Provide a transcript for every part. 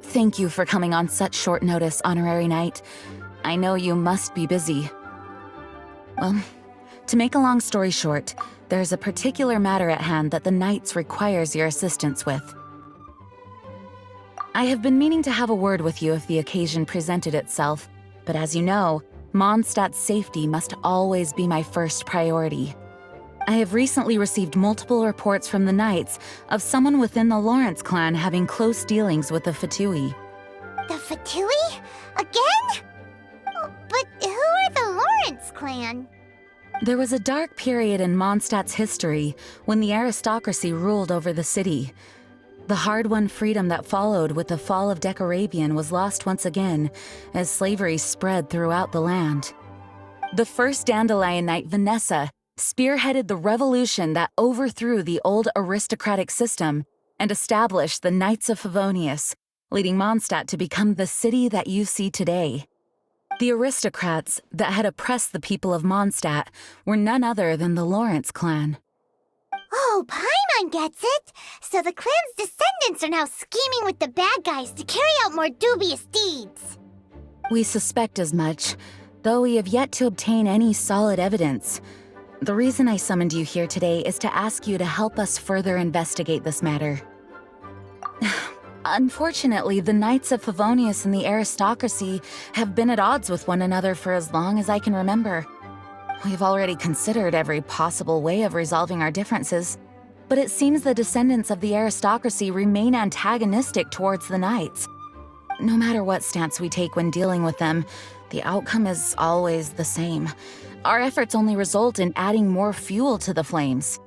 Thank you for coming on such short notice, Honorary Knight. I know you must be busy. Well, to make a long story short, there's a particular matter at hand that the Knights requires your assistance with. I have been meaning to have a word with you if the occasion presented itself, but as you know, Mondstadt's safety must always be my first priority. I have recently received multiple reports from the Knights of someone within the Lawrence clan having close dealings with the Fatui. The Fatui? Again? Oh, but who are the Lawrence clan? There was a dark period in Mondstadt's history when the aristocracy ruled over the city. The hard-won freedom that followed with the fall of Decarabian was lost once again as slavery spread throughout the land. The first Dandelion Knight, Vanessa, spearheaded the revolution that overthrew the old aristocratic system and established the Knights of Favonius, leading Mondstadt to become the city that you see today. The aristocrats that had oppressed the people of Mondstadt were none other than the Lawrence clan. Oh, Paimon gets it! So the clan's descendants are now scheming with the bad guys to carry out more dubious deeds. We suspect as much, though we have yet to obtain any solid evidence. The reason I summoned you here today is to ask you to help us further investigate this matter. Unfortunately, the Knights of Favonius and the aristocracy have been at odds with one another for as long as I can remember. We've already considered every possible way of resolving our differences, but it seems the descendants of the aristocracy remain antagonistic towards the Knights. No matter what stance we take when dealing with them, the outcome is always the same. Our efforts only result in adding more fuel to the flames.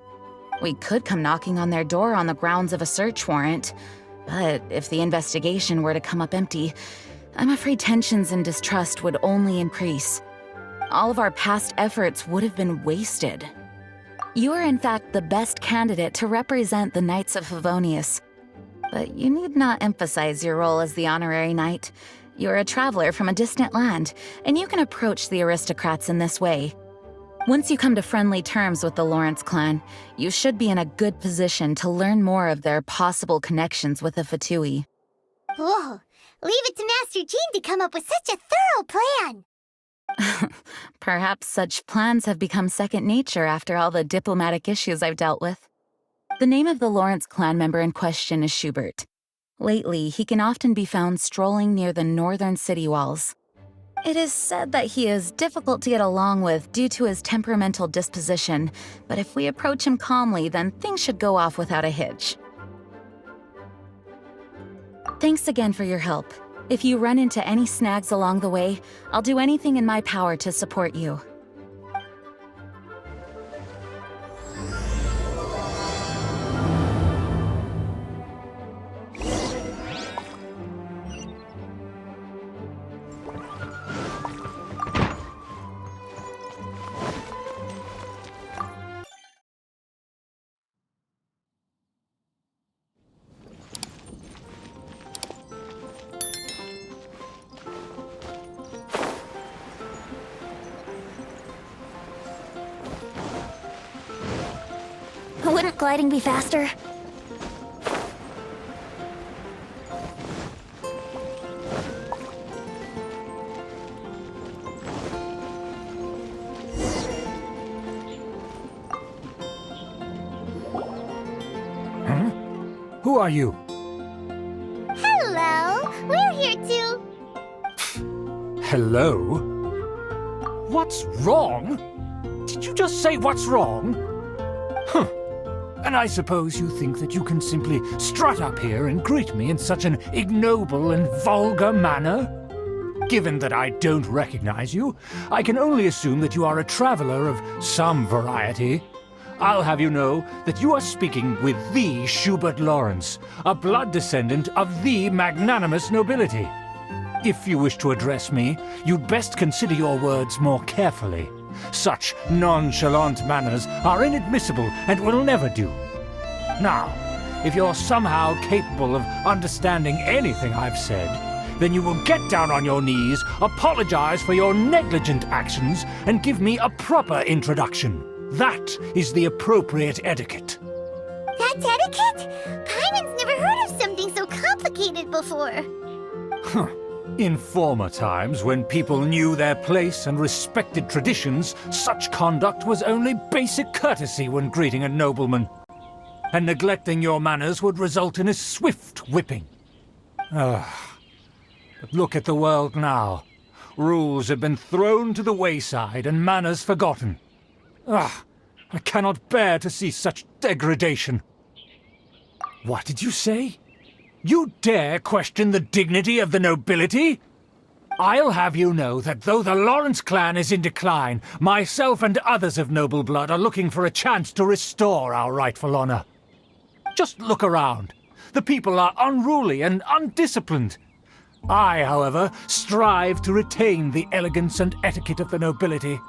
We could come knocking on their door on the grounds of a search warrant, but if the investigation were to come up empty, I'm afraid tensions and distrust would only increase. All of our past efforts would have been wasted. You are in fact the best candidate to represent the Knights of Favonius. But you need not emphasize your role as the honorary knight. You're a traveler from a distant land, and you can approach the aristocrats in this way. Once you come to friendly terms with the Lawrence clan, you should be in a good position to learn more of their possible connections with the Fatui. Whoa, leave it to Master Jean to come up with such a thorough plan! Perhaps such plans have become second nature after all the diplomatic issues I've dealt with. The name of the Lawrence clan member in question is Schubert. Lately, he can often be found strolling near the northern city walls. It is said that he is difficult to get along with due to his temperamental disposition, but if we approach him calmly, then things should go off without a hitch. Thanks again for your help. If you run into any snags along the way, I'll do anything in my power to support you. Wouldn't gliding be faster? Huh? Who are you? Hello, we're here too. Hello? What's wrong? Did you just say what's wrong? Huh. And I suppose you think that you can simply strut up here and greet me in such an ignoble and vulgar manner? Given that I don't recognize you, I can only assume that you are a traveler of some variety. I'll have you know that you are speaking with the Schubert Lawrence, a blood descendant of the magnanimous nobility. If you wish to address me, you'd best consider your words more carefully. Such nonchalant manners are inadmissible and will never do. Now, if you're somehow capable of understanding anything I've said, then you will get down on your knees, apologize for your negligent actions, and give me a proper introduction. That is the appropriate etiquette. That's etiquette? Paimon's never heard of something so complicated. sophisticated before. In former times, when people knew their place and respected traditions, such conduct was only basic courtesy when greeting a nobleman. And neglecting your manners would result in a swift whipping. But look at the world now. Rules have been thrown to the wayside and manners forgotten. I cannot bear to see such degradation. What did you say? You dare question the dignity of the nobility? I'll have you know that though the Lawrence clan is in decline, myself and others of noble blood are looking for a chance to restore our rightful honor. Just look around. The people are unruly and undisciplined. I, however, strive to retain the elegance and etiquette of the nobility.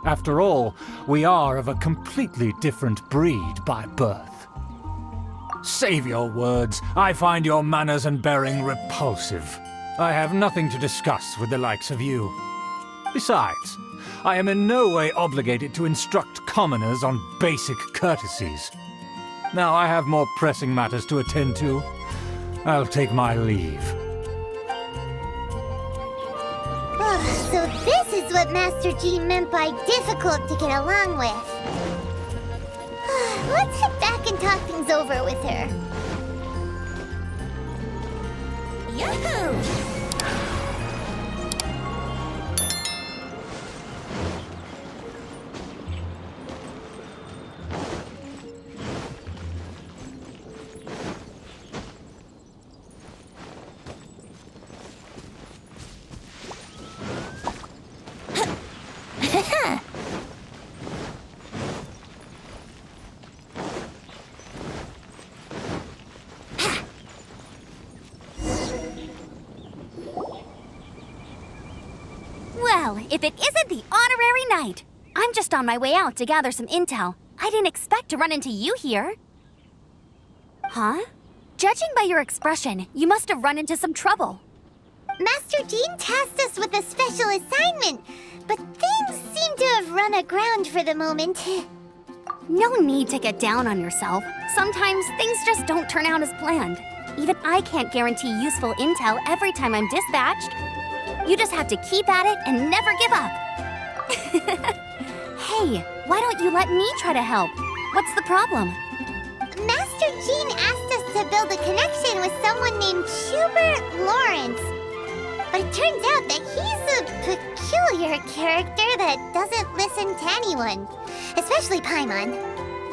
After all, we are of a completely different breed by birth. Save your words. I find your manners and bearing repulsive. I have nothing to discuss with the likes of you. Besides, I am in no way obligated to instruct commoners on basic courtesies. Now I have more pressing matters to attend to. I'll take my leave. So this is what Master Jean meant by difficult to get along with. Let's head back and talk things over with her. Yahoo! Well, if it isn't the honorary knight! I'm just on my way out to gather some intel. I didn't expect to run into you here. Huh? Judging by your expression, you must have run into some trouble. Master Jean tasked us with a special assignment, but things seem to have run aground for the moment. No need to get down on yourself. Sometimes things just don't turn out as planned. Even I can't guarantee useful intel every time I'm dispatched. You just have to keep at it and never give up. Hey, why don't you let me try to help? What's the problem? Master Jean asked us to build a connection with someone named Schubert Lawrence. But it turns out that he's a peculiar character that doesn't listen to anyone, especially Paimon.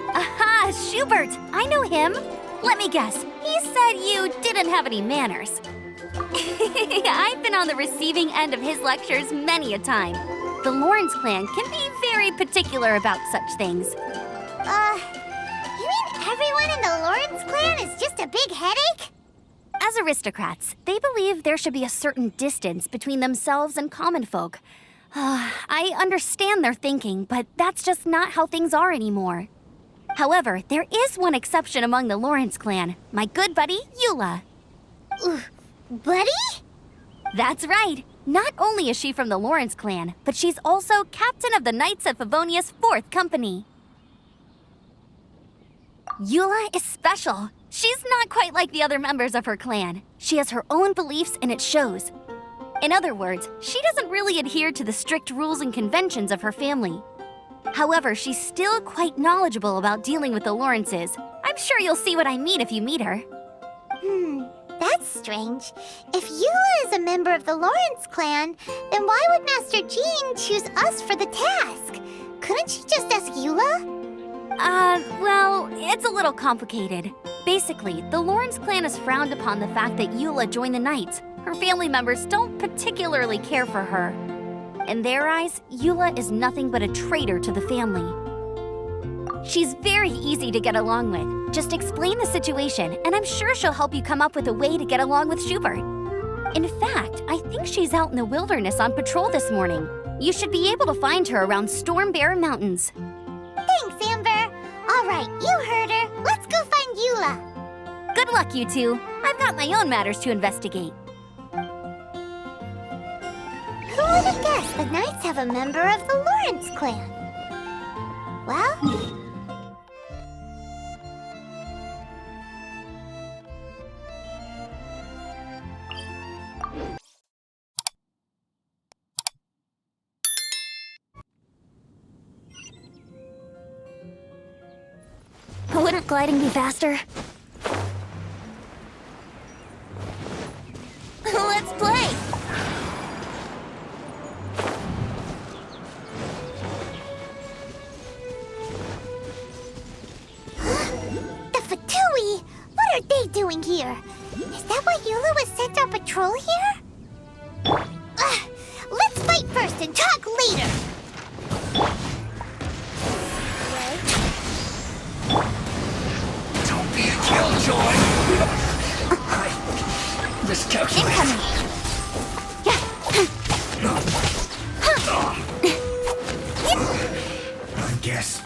Aha, Schubert! I know him. Let me guess, he said you didn't have any manners. I've been on the receiving end of his lectures many a time. The Lawrence clan can be very particular about such things. You mean everyone in the Lawrence clan is just a big headache? As aristocrats, they believe there should be a certain distance between themselves and common folk. I understand their thinking, but that's just not how things are anymore. However, there is one exception among the Lawrence clan, my good buddy, Eula. Buddy? That's right. Not only is she from the Lawrence clan, but she's also captain of the Knights of Favonia's 4th Company. Eula is special. She's not quite like the other members of her clan. She has her own beliefs and it shows. In other words, she doesn't really adhere to the strict rules and conventions of her family. However, she's still quite knowledgeable about dealing with the Lawrences. I'm sure you'll see what I mean if you meet her. That's strange. If Eula is a member of the Lawrence clan, then why would Master Jean choose us for the task? Couldn't she just ask Eula? Well, it's a little complicated. Basically, the Lawrence clan has frowned upon the fact that Eula joined the Knights. Her family members don't particularly care for her. In their eyes, Eula is nothing but a traitor to the family. She's very easy to get along with. Just explain the situation, and I'm sure she'll help you come up with a way to get along with Schubert. In fact, I think she's out in the wilderness on patrol this morning. You should be able to find her around Storm Bear Mountains. Thanks, Amber. All right, you heard her. Let's go find Eula. Good luck, you two. I've got my own matters to investigate. Who would have guessed the Knights have a member of the Lawrence clan? Well... rock gliding be faster? Let's play! The Fatui! What are they doing here? Is that why Eula was sent on patrol here? Let's fight first and talk later! Don't be a killjoy! Miscalculated. Incoming! I guess.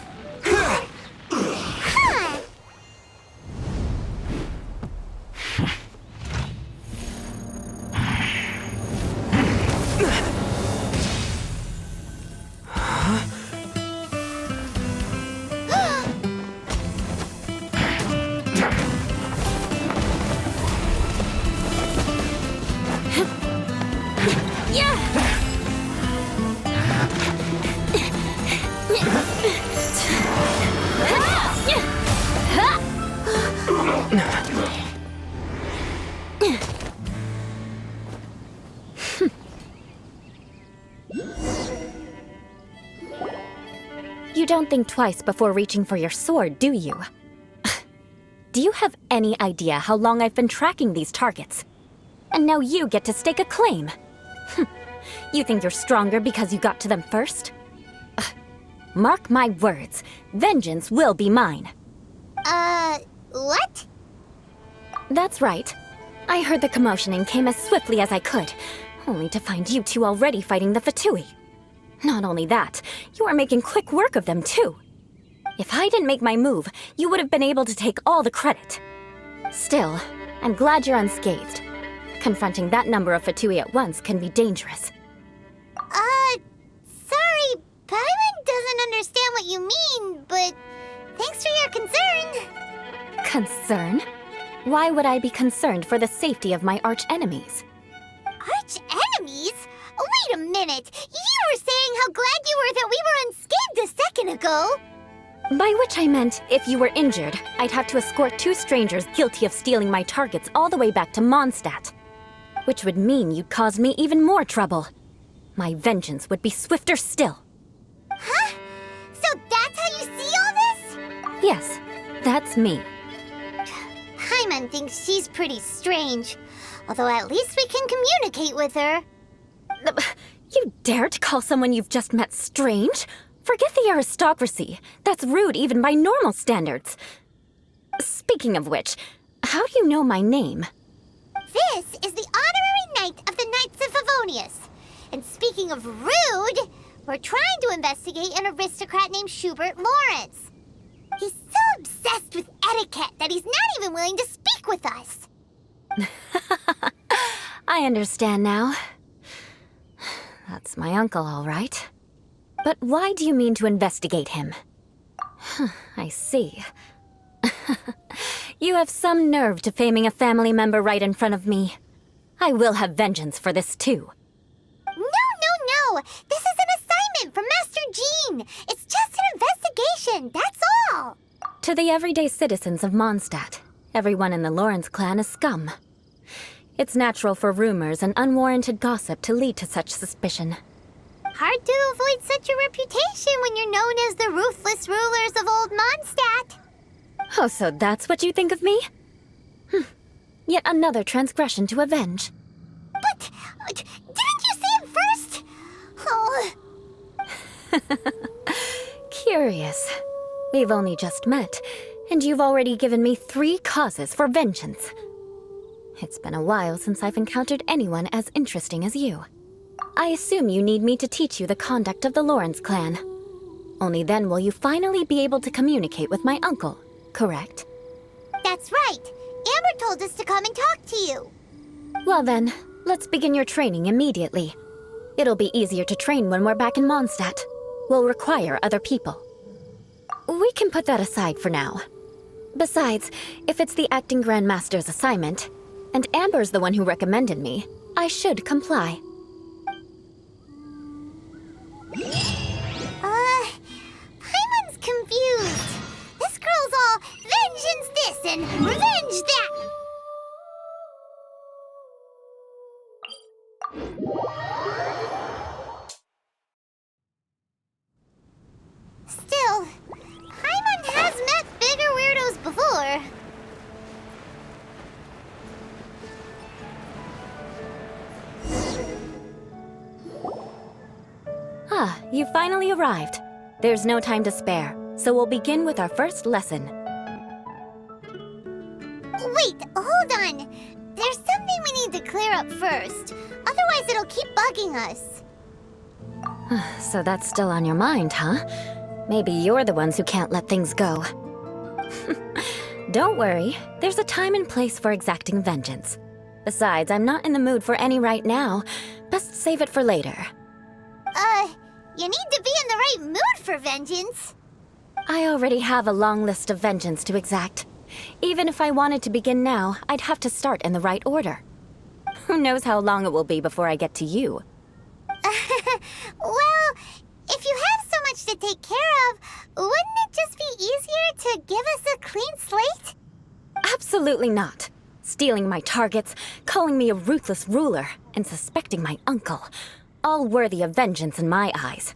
You don't think twice before reaching for your sword, do you? Do you have any idea how long I've been tracking these targets? And now you get to stake a claim. You think you're stronger because you got to them first? Mark my words, vengeance will be mine. What? That's right. I heard the commotion and came as swiftly as I could, only to find you two already fighting the Fatui. Not only that, you are making quick work of them too. If I didn't make my move, you would have been able to take all the credit. Still, I'm glad you're unscathed. Confronting that number of Fatui at once can be dangerous. Sorry, Paimon doesn't understand what you mean, but thanks for your concern. Concern? Why would I be concerned for the safety of my arch-enemies? Arch-enemies? Wait a minute! You were saying how glad you were that we were unscathed a second ago! By which I meant, if you were injured, I'd have to escort two strangers guilty of stealing my targets all the way back to Mondstadt. Which would mean you'd cause me even more trouble. My vengeance would be swifter still. Huh? So that's how you see all this? Yes, that's me. Paimon thinks she's pretty strange. Although at least we can communicate with her. You dare to call someone you've just met strange? Forget the aristocracy. That's rude even by normal standards. Speaking of which, how do you know my name? This is the honorary knight of the Knights of Favonius. And speaking of rude, we're trying to investigate an aristocrat named Schubert Lawrence. He's so obsessed with etiquette that he's not even willing to speak with us. I understand now. That's my uncle, all right. But why do you mean to investigate him? I see. You have some nerve to faming a family member right in front of me. I will have vengeance for this too. No. This is an assignment from Master Jean. It's just an investigation, that's all. To the everyday citizens of Mondstadt, everyone in the Lawrence clan is scum. It's natural for rumors and unwarranted gossip to lead to such suspicion. Hard to avoid such a reputation when you're known as the ruthless rulers of Old Mondstadt. Oh, so that's what you think of me? Yet another transgression to avenge. But didn't you say it first? Oh. Curious. We've only just met, and you've already given me 3 causes for vengeance. It's been a while since I've encountered anyone as interesting as you. I assume you need me to teach you the conduct of the Lawrence clan. Only then will you finally be able to communicate with my uncle, correct? That's right. Amber told us to come and talk to you. Well then, let's begin your training immediately. It'll be easier to train when we're back in Mondstadt. We'll require other people. We can put that aside for now. Besides, if it's the acting Grandmaster's assignment, and Amber's the one who recommended me, I should comply. Paimon's confused. This girl's all You finally arrived. There's no time to spare, so we'll begin with our first lesson. Wait, hold on. There's something we need to clear up first. Otherwise, it'll keep bugging us. So that's still on your mind, huh? Maybe you're the ones who can't let things go. Don't worry, there's a time and place for exacting vengeance. Besides, I'm not in the mood for any right now. Best save it for later. You need to be in the right mood for vengeance. I already have a long list of vengeance to exact. Even if I wanted to begin now, I'd have to start in the right order. Who knows how long it will be before I get to you? Well, if you have so much to take care of, wouldn't it just be easier to give us a clean slate? Absolutely not. Stealing my targets, calling me a ruthless ruler, and suspecting my uncle. All worthy of vengeance in my eyes.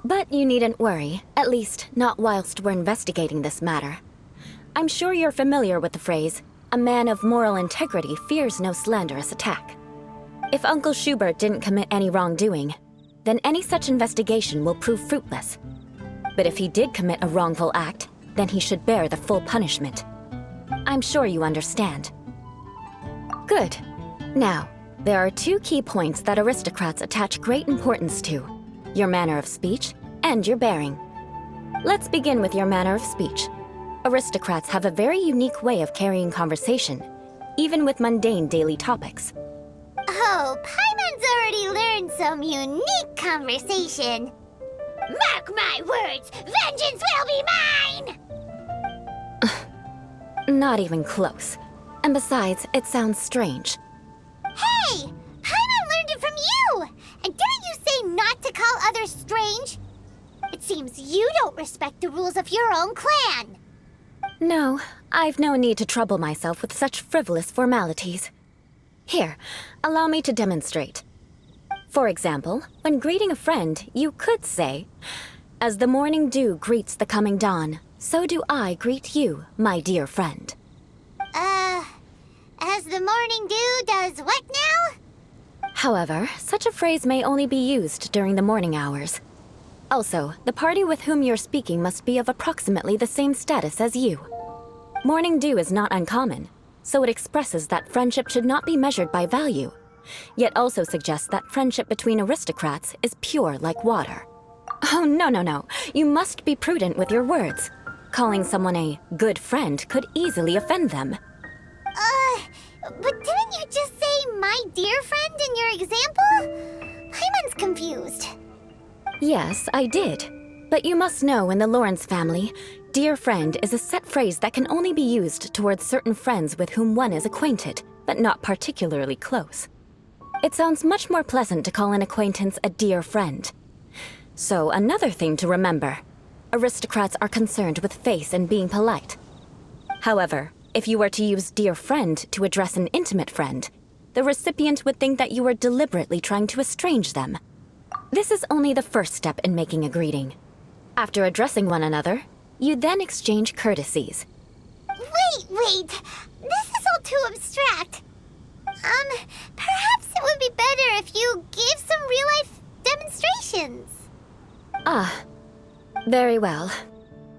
But you needn't worry, at least not whilst we're investigating this matter. I'm sure you're familiar with the phrase, a man of moral integrity fears no slanderous attack. If Uncle Schubert didn't commit any wrongdoing, then any such investigation will prove fruitless. But if he did commit a wrongful act, then he should bear the full punishment. I'm sure you understand. Good. Now, there are two key points that aristocrats attach great importance to: your manner of speech and your bearing. Let's begin with your manner of speech. Aristocrats have a very unique way of carrying conversation, even with mundane daily topics. Oh, Paimon's already learned some unique conversation. Mark my words, vengeance will be mine! Not even close. And besides, it sounds strange. Hey! Paimon learned it from you! And didn't you say not to call others strange? It seems you don't respect the rules of your own clan. No, I've no need to trouble myself with such frivolous formalities. Here, allow me to demonstrate. For example, when greeting a friend, you could say, "As the morning dew greets the coming dawn, so do I greet you, my dear friend." As the morning dew does what now? However, such a phrase may only be used during the morning hours. Also, the party with whom you're speaking must be of approximately the same status as you. Morning dew is not uncommon, so it expresses that friendship should not be measured by value, yet also suggests that friendship between aristocrats is pure like water. Oh, no. You must be prudent with your words. Calling someone a good friend could easily offend them. But didn't you just say my dear friend in your example? Paimon's confused. Yes, I did. But you must know in the Lawrence family, dear friend is a set phrase that can only be used towards certain friends with whom one is acquainted, but not particularly close. It sounds much more pleasant to call an acquaintance a dear friend. So another thing to remember, aristocrats are concerned with face and being polite. However, if you were to use dear friend to address an intimate friend, the recipient would think that you were deliberately trying to estrange them. This is only the first step in making a greeting. After addressing one another, you then exchange courtesies. Wait. This is all too abstract. Perhaps it would be better if you gave some real-life demonstrations. Ah, very well.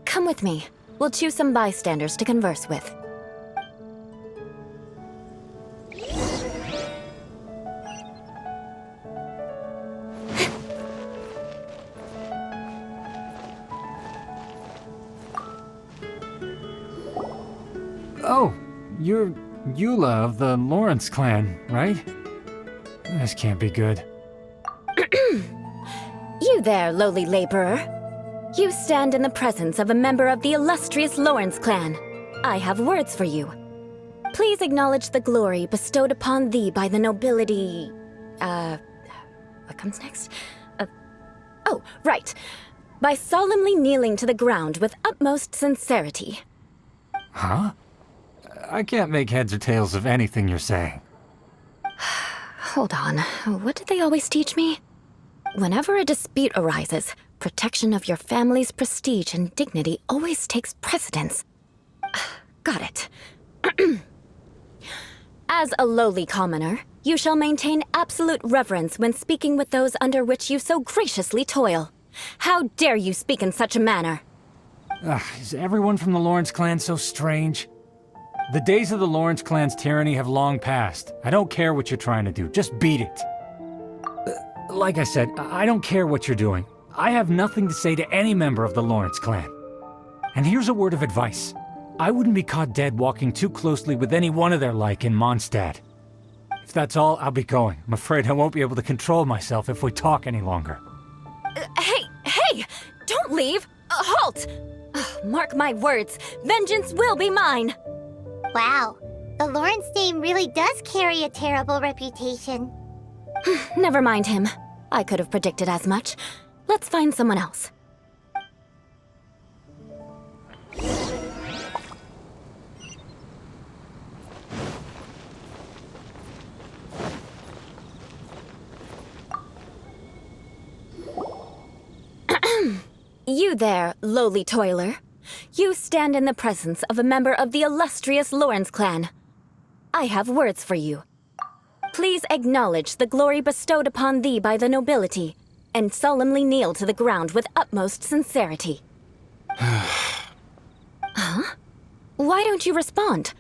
Come with me. We'll choose some bystanders to converse with. Oh, you're Eula of the Lawrence clan, right? This can't be good. You there, lowly laborer. You stand in the presence of a member of the illustrious Lawrence clan. I have words for you. Please acknowledge the glory bestowed upon thee by the nobility... What comes next? Oh, right. By solemnly kneeling to the ground with utmost sincerity. Huh? I can't make heads or tails of anything you're saying. Hold on. What did they always teach me? Whenever a dispute arises, protection of your family's prestige and dignity always takes precedence. Got it. As a lowly commoner, You shall maintain absolute reverence when speaking with those under which you so graciously toil. How dare you speak in such a manner? Is everyone from the Lawrence clan so strange? The days of the Lawrence clan's tyranny have long passed. I don't care what you're trying to do, just beat it. Like I said, I don't care what you're doing. I have nothing to say to any member of the Lawrence clan. And here's a word of advice. I wouldn't be caught dead walking too closely with any one of their like in Mondstadt. If that's all, I'll be going. I'm afraid I won't be able to control myself if we talk any longer. Hey! Don't leave! Halt! Mark my words, vengeance will be mine! Wow, the Lawrence name really does carry a terrible reputation. Never mind him. I could have predicted as much. Let's find someone else. You there, lowly toiler. You stand in the presence of a member of the illustrious Lawrence clan. I have words for you. Please acknowledge the glory bestowed upon thee by the nobility, and solemnly kneel to the ground with utmost sincerity. Huh? Why don't you respond?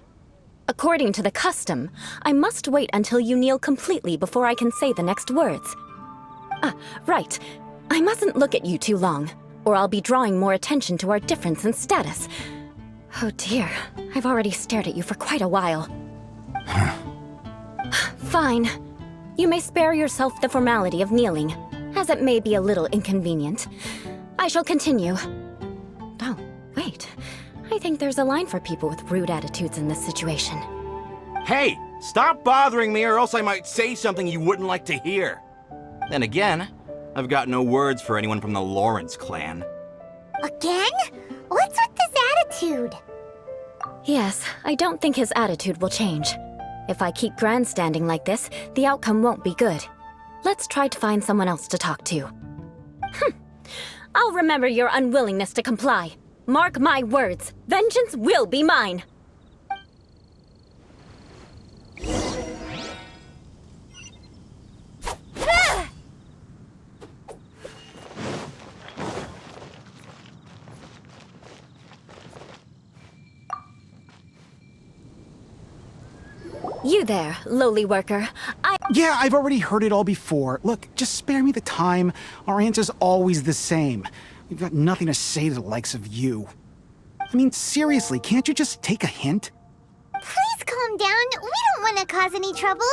According to the custom, I must wait until you kneel completely before I can say the next words. Right. I mustn't look at you too long, or I'll be drawing more attention to our difference in status. Oh dear, I've already stared at you for quite a while. Fine. You may spare yourself the formality of kneeling, as it may be a little inconvenient. I shall continue. Oh, wait. I think there's a line for people with rude attitudes in this situation. Hey, stop bothering me or else I might say something you wouldn't like to hear. Then again, I've got no words for anyone from the Lawrence clan. Again? What's with this attitude? Yes, I don't think his attitude will change. If I keep grandstanding like this, the outcome won't be good. Let's try to find someone else to talk to. I'll remember your unwillingness to comply. Mark my words, vengeance will be mine. You there, lowly worker. Yeah, I've already heard it all before. Look, just spare me the time. Our answer's always the same. We've got nothing to say to the likes of you. I mean, seriously, can't you just take a hint? Please calm down. We don't want to cause any trouble.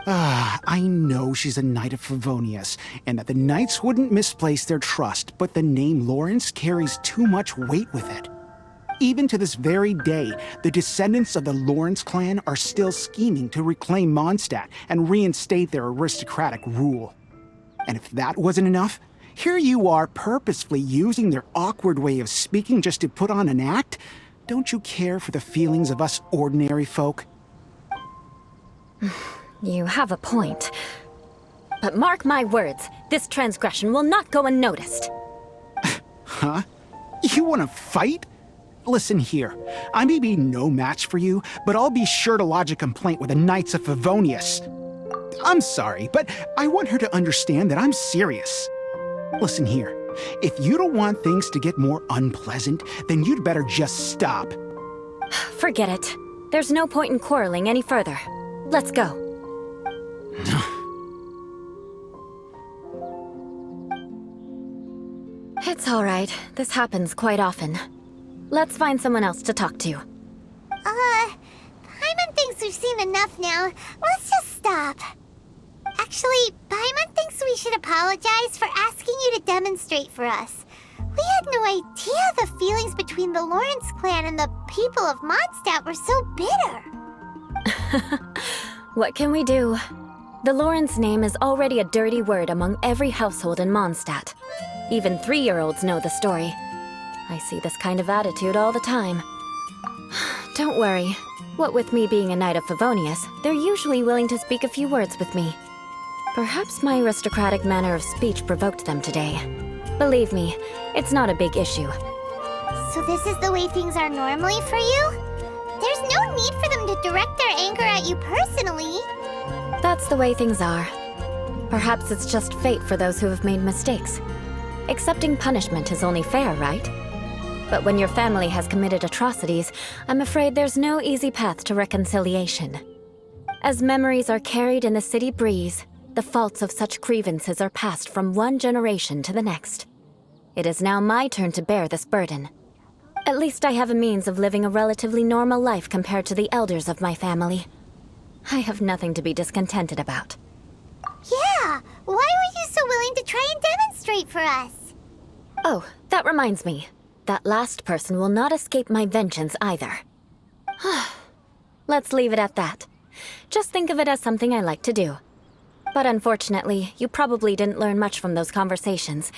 I know she's a Knight of Favonius, and that the Knights wouldn't misplace their trust, but the name Lawrence carries too much weight with it. Even to this very day, the descendants of the Lawrence clan are still scheming to reclaim Mondstadt and reinstate their aristocratic rule. And if that wasn't enough, here you are purposefully using their awkward way of speaking just to put on an act? Don't you care for the feelings of us ordinary folk? You have a point. But mark my words, this transgression will not go unnoticed. Huh? You want to fight? Listen here, I may be no match for you, but I'll be sure to lodge a complaint with the Knights of Favonius. I'm sorry, but I want her to understand that I'm serious. Listen here, if you don't want things to get more unpleasant, then you'd better just stop. Forget it. There's no point in quarreling any further. Let's go. It's all right. This happens quite often. Let's find someone else to talk to. Paimon thinks we've seen enough now. Let's just stop. Actually, Paimon thinks we should apologize for asking you to demonstrate for us. We had no idea the feelings between the Lawrence clan and the people of Mondstadt were so bitter. What can we do? The Lawrence name is already a dirty word among every household in Mondstadt. Even 3-year-olds know the story. I see this kind of attitude all the time. Don't worry. What with me being a Knight of Favonius, they're usually willing to speak a few words with me. Perhaps my aristocratic manner of speech provoked them today. Believe me, it's not a big issue. So this is the way things are normally for you? There's no need for them to direct their anger at you personally. That's the way things are. Perhaps it's just fate for those who have made mistakes. Accepting punishment is only fair, right? But when your family has committed atrocities, I'm afraid there's no easy path to reconciliation. As memories are carried in the city breeze, the faults of such grievances are passed from one generation to the next. It is now my turn to bear this burden. At least I have a means of living a relatively normal life compared to the elders of my family. I have nothing to be discontented about. Yeah, why were you so willing to try and demonstrate for us? Oh, that reminds me. That last person will not escape my vengeance either. Let's leave it at that. Just think of it as something I like to do. But unfortunately, you probably didn't learn much from those conversations.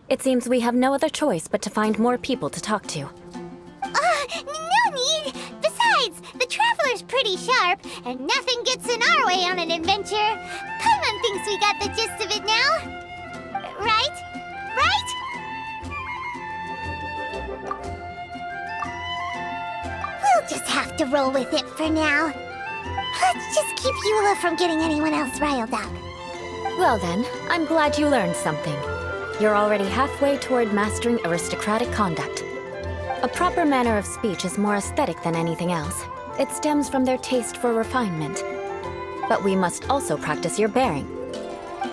It seems we have no other choice but to find more people to talk to. No need! Besides, the Traveler's pretty sharp, and nothing gets in our way on an adventure. Paimon thinks we got the gist of it now. Right? Right? We'll just have to roll with it for now. Let's just keep Eula from getting anyone else riled up. Well then, I'm glad you learned something. You're already halfway toward mastering aristocratic conduct. A proper manner of speech is more aesthetic than anything else. It stems from their taste for refinement. But we must also practice your bearing.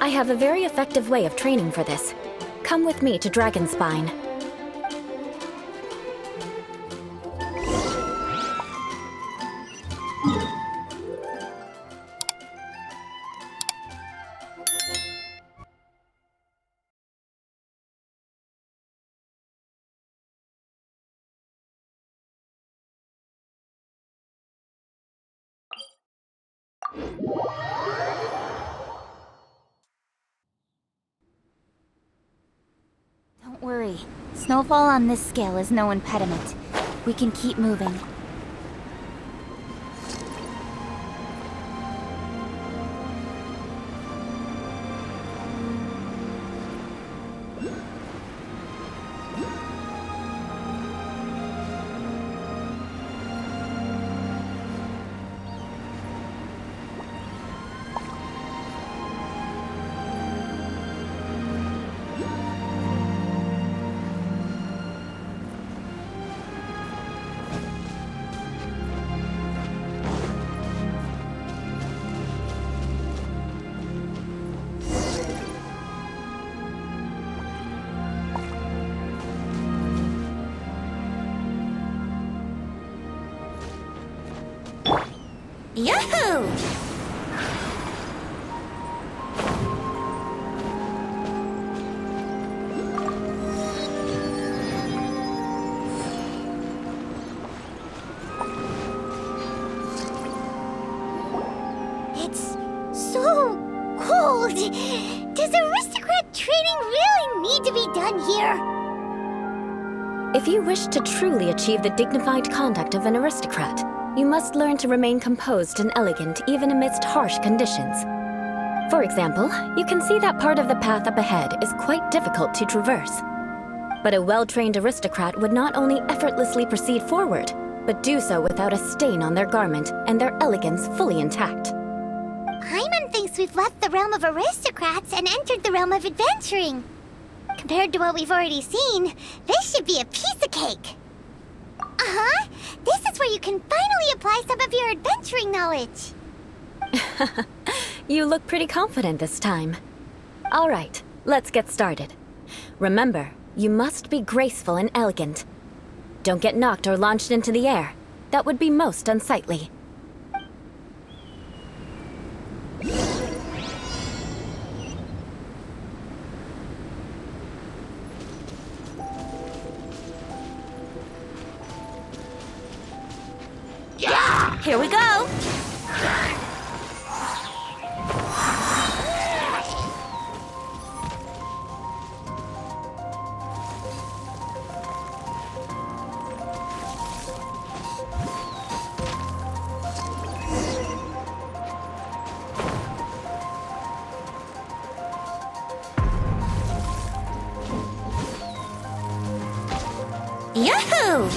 I have a very effective way of training for this. Come with me to Dragonspine. Don't worry. Snowfall on this scale is no impediment. We can keep moving. Yahoo! It's so cold. Does aristocrat training really need to be done here? If you wish to truly achieve the dignified conduct of an aristocrat, you must learn to remain composed and elegant even amidst harsh conditions. For example, you can see that part of the path up ahead is quite difficult to traverse. But a well-trained aristocrat would not only effortlessly proceed forward, but do so without a stain on their garment and their elegance fully intact. Paimon thinks we've left the realm of aristocrats and entered the realm of adventuring. Compared to what we've already seen, this should be a piece of cake. Uh-huh. This is where you can finally apply some of your adventuring knowledge. You look pretty confident this time. All right, let's get started. Remember, you must be graceful and elegant. Don't get knocked or launched into the air. That would be most unsightly. Here we go! Yahoo!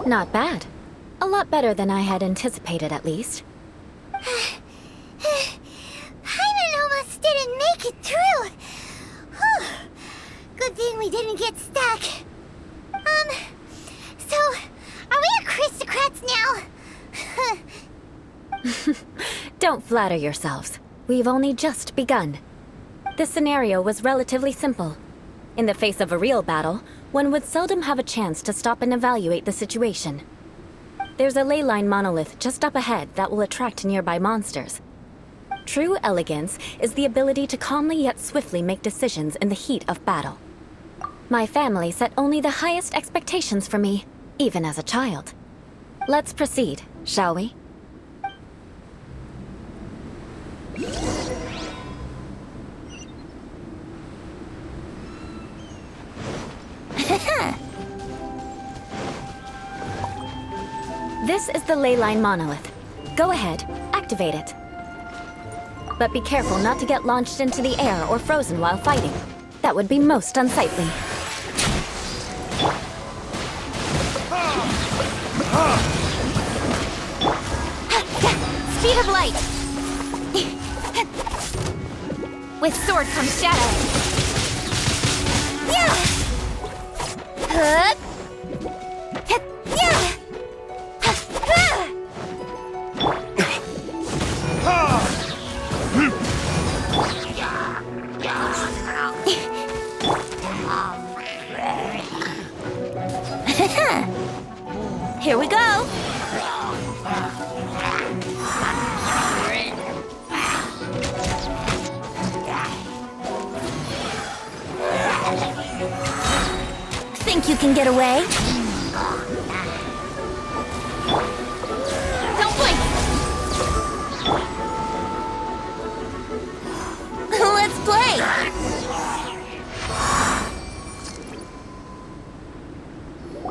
Not bad. A lot better than I had anticipated, at least. Paimon almost didn't make it through. Whew. Good thing we didn't get stuck. So, are we aristocrats now? Don't flatter yourselves. We've only just begun. This scenario was relatively simple. In the face of a real battle, one would seldom have a chance to stop and evaluate the situation. There's a ley line monolith just up ahead that will attract nearby monsters. True elegance is the ability to calmly yet swiftly make decisions in the heat of battle. My family set only the highest expectations for me, even as a child. Let's proceed, shall we? This is the ley line monolith. Go ahead, activate it. But be careful not to get launched into the air or frozen while fighting. That would be most unsightly. Speed of light! With sword comes shadow. Here we go! Think you can get away? Don't blink! Let's play!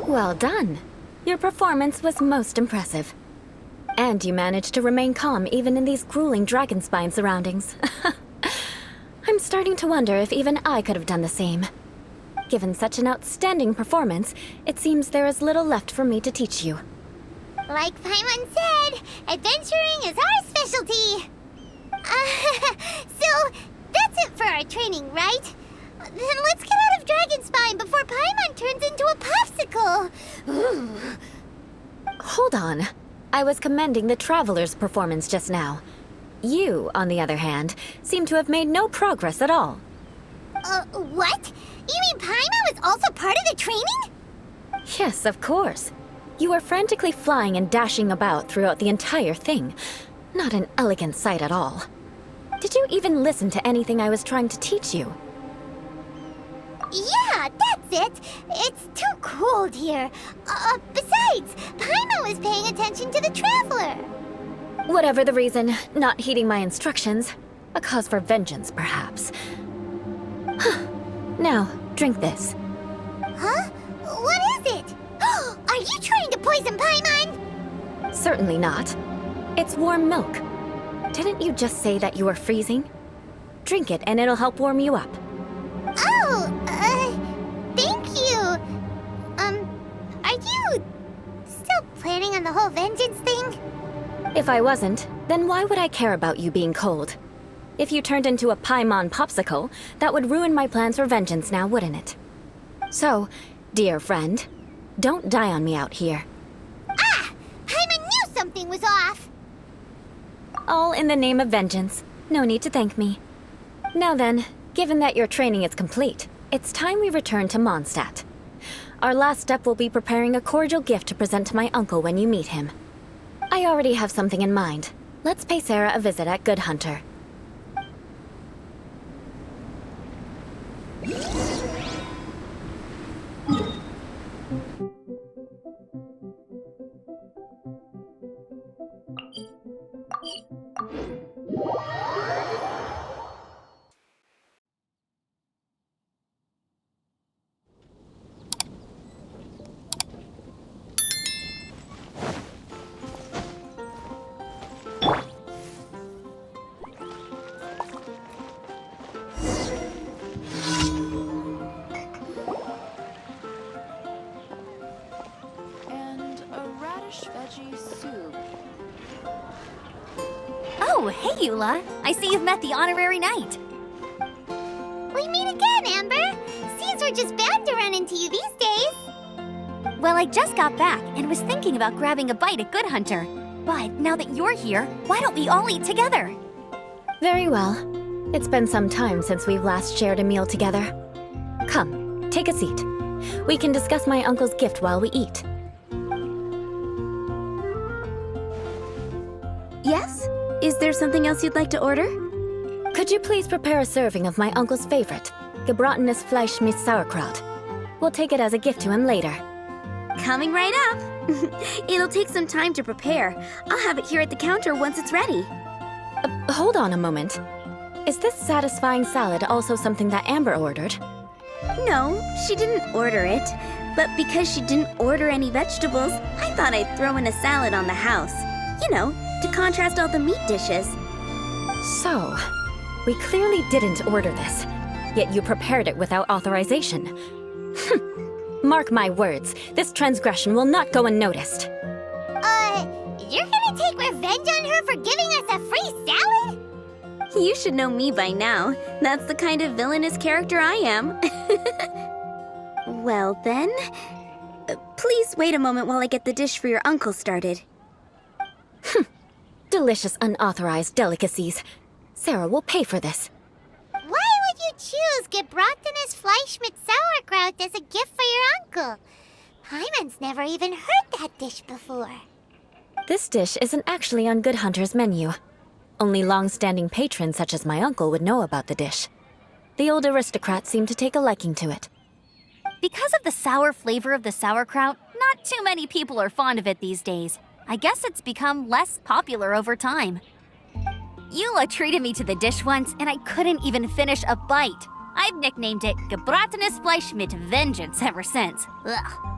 Well done. Your performance was most impressive. And you managed to remain calm even in these grueling dragonspine surroundings. I'm starting to wonder if even I could have done the same. Given such an outstanding performance, it seems there is little left for me to teach you. Like Paimon said, adventuring is our specialty. So, that's it for our training, right? Then let's get out of Dragonspine before Paimon turns into a popsicle. Hold on. I was commending the Traveler's performance just now. You, on the other hand, seem to have made no progress at all. What? You mean Paimon was also part of the training? Yes, of course. You were frantically flying and dashing about throughout the entire thing. Not an elegant sight at all. Did you even listen to anything I was trying to teach you? Yeah, that's it. It's too cold here. Besides, Paimon was paying attention to the Traveler. Whatever the reason, not heeding my instructions. A cause for vengeance, perhaps. Now, drink this. Huh? What is it? Are you trying to poison Paimon? Certainly not. It's warm milk. Didn't you just say that you were freezing? Drink it and it'll help warm you up. Oh, thank you. Are you still planning on the whole vengeance thing? If I wasn't, then why would I care about you being cold? If you turned into a Paimon popsicle, that would ruin my plans for vengeance now, wouldn't it? So, dear friend, don't die on me out here. Ah! Paimon knew something was off! All in the name of vengeance. No need to thank me. Now then, given that your training is complete, it's time we return to Mondstadt. Our last step will be preparing a cordial gift to present to my uncle when you meet him. I already have something in mind. Let's pay Sarah a visit at Good Hunter. fish veggie soup. Oh, hey, Eula. I see you've met the honorary knight. We meet again, Amber. Seems we're just bound to run into you these days. Well, I just got back and was thinking about grabbing a bite at Good Hunter. But now that you're here, why don't we all eat together? Very well. It's been some time since we've last shared a meal together. Come, take a seat. We can discuss my uncle's gift while we eat. Yes? Is there something else you'd like to order? Could you please prepare a serving of my uncle's favorite, gebratenes Fleisch mit Sauerkraut? We'll take it as a gift to him later. Coming right up. It'll take some time to prepare. I'll have it here at the counter once it's ready. Hold on a moment. Is this satisfying salad also something that Amber ordered? No, she didn't order it. But because she didn't order any vegetables, I thought I'd throw in a salad on the house. You know, to contrast all the meat dishes. So, we clearly didn't order this, yet you prepared it without authorization. Mark my words, this transgression will not go unnoticed. You're gonna take revenge on her for giving us a free salad? You should know me by now. That's the kind of villainous character I am. Well then, please wait a moment while I get the dish for your uncle started. Delicious unauthorized delicacies. Sarah will pay for this. Why would you choose gebratenes Fleisch mit Sauerkraut as a gift for your uncle? Paimon's never even heard that dish before. This dish isn't actually on Good Hunter's menu. Only long-standing patrons such as my uncle would know about the dish. The old aristocrat seemed to take a liking to it. Because of the sour flavor of the sauerkraut, not too many people are fond of it these days. I guess it's become less popular over time. Eula treated me to the dish once, and I couldn't even finish a bite. I've nicknamed it gebratenes Fleisch mit Vengeance ever since. Ugh.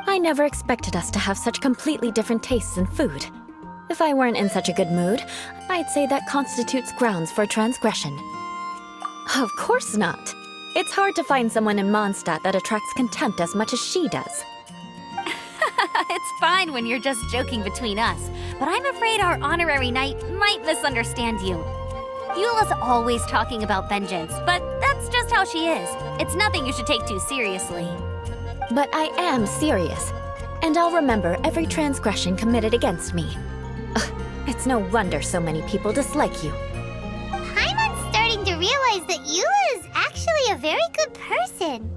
I never expected us to have such completely different tastes in food. If I weren't in such a good mood, I'd say that constitutes grounds for transgression. Of course not. It's hard to find someone in Mondstadt that attracts contempt as much as she does. It's fine when you're just joking between us, but I'm afraid our honorary knight might misunderstand you. Eula's always talking about vengeance, but that's just how she is. It's nothing you should take too seriously. But I am serious, and I'll remember every transgression committed against me. It's no wonder so many people dislike you. Paimon's starting to realize that Eula is actually a very good person.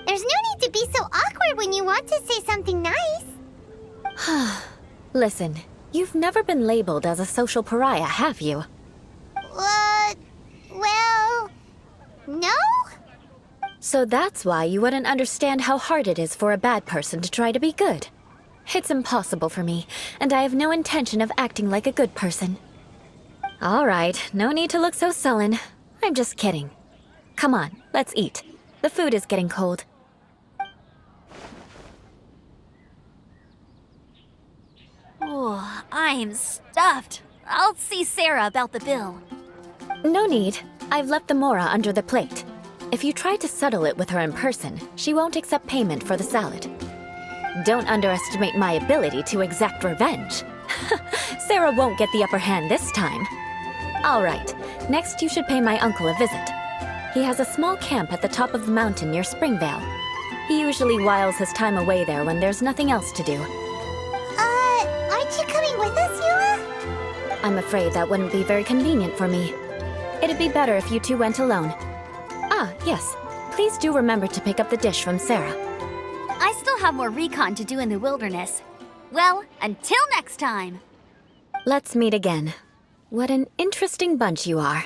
There's no need to be so awkward when you want to say something nice. Listen, you've never been labeled as a social pariah, have you? Well, no? So that's why you wouldn't understand how hard it is for a bad person to try to be good. It's impossible for me, and I have no intention of acting like a good person. All right, no need to look so sullen. I'm just kidding. Come on, let's eat. The food is getting cold. Oh, I'm stuffed. I'll see Sarah about the bill. No need. I've left the mora under the plate. If you try to settle it with her in person, she won't accept payment for the salad. Don't underestimate my ability to exact revenge. Sarah won't get the upper hand this time. All right, next you should pay my uncle a visit. He has a small camp at the top of the mountain near Springvale. He usually whiles his time away there when there's nothing else to do. Aren't you coming with us, Eula? I'm afraid that wouldn't be very convenient for me. It'd be better if you two went alone. Ah, yes. Please do remember to pick up the dish from Sarah. I still have more recon to do in the wilderness. Well, until next time. Let's meet again. What an interesting bunch you are.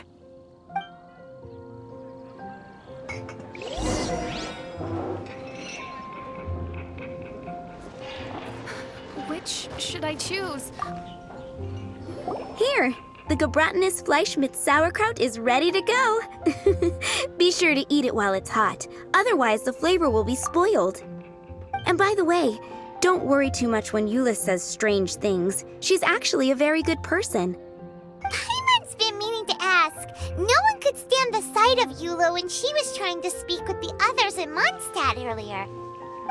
Which should I choose? Here, the gebratenes Fleisch mit Sauerkraut is ready to go. Be sure to eat it while it's hot, otherwise the flavor will be spoiled. And by the way, don't worry too much when Eula says strange things. She's actually a very good person. Paimon's been meaning to ask. No one could stand the sight of Eula when she was trying to speak with the others in Mondstadt earlier.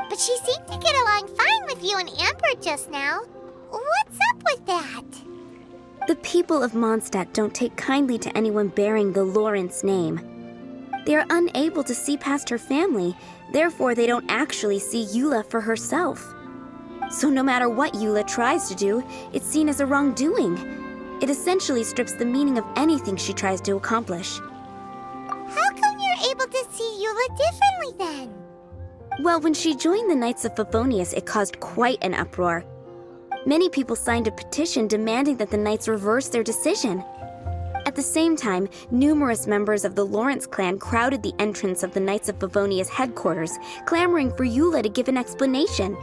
But she seemed to get along fine with you and Amber just now. What's up with that? The people of Mondstadt don't take kindly to anyone bearing the Lawrence name. They are unable to see past her family, therefore they don't actually see Eula for herself. So no matter what Eula tries to do, it's seen as a wrongdoing. It essentially strips the meaning of anything she tries to accomplish. How come you're able to see Eula differently then? Well, when she joined the Knights of Favonius, it caused quite an uproar. Many people signed a petition demanding that the Knights reverse their decision. At the same time, numerous members of the Lawrence clan crowded the entrance of the Knights of Favonius headquarters, clamoring for Eula to give an explanation.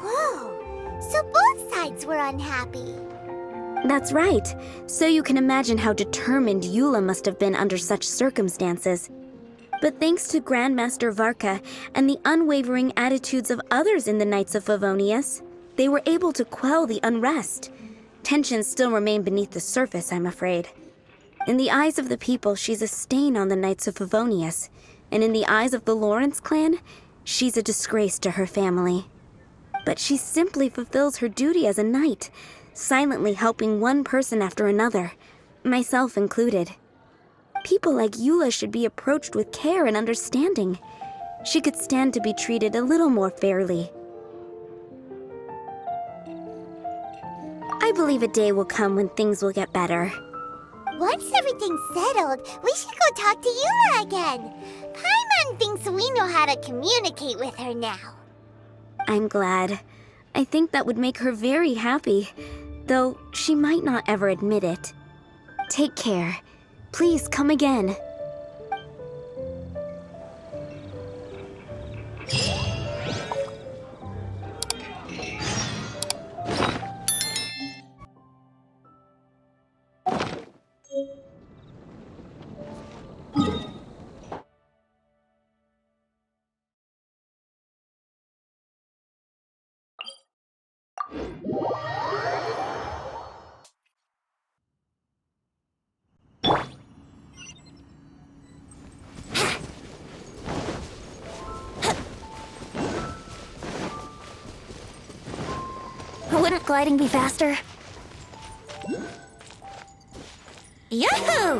Whoa, so both sides were unhappy. That's right. So you can imagine how determined Eula must have been under such circumstances. But thanks to Grandmaster Varka and the unwavering attitudes of others in the Knights of Favonius, they were able to quell the unrest. Tensions still remain beneath the surface, I'm afraid. In the eyes of the people, she's a stain on the Knights of Favonius, and in the eyes of the Lawrence clan, she's a disgrace to her family. But she simply fulfills her duty as a knight, silently helping one person after another, myself included. People like Eula should be approached with care and understanding. She could stand to be treated a little more fairly. I believe a day will come when things will get better. Once everything's settled, we should go talk to Eula again. Paimon thinks we know how to communicate with her now. I'm glad. I think that would make her very happy, though she might not ever admit it. Take care. Please come again. Wouldn't gliding be faster? Yahoo!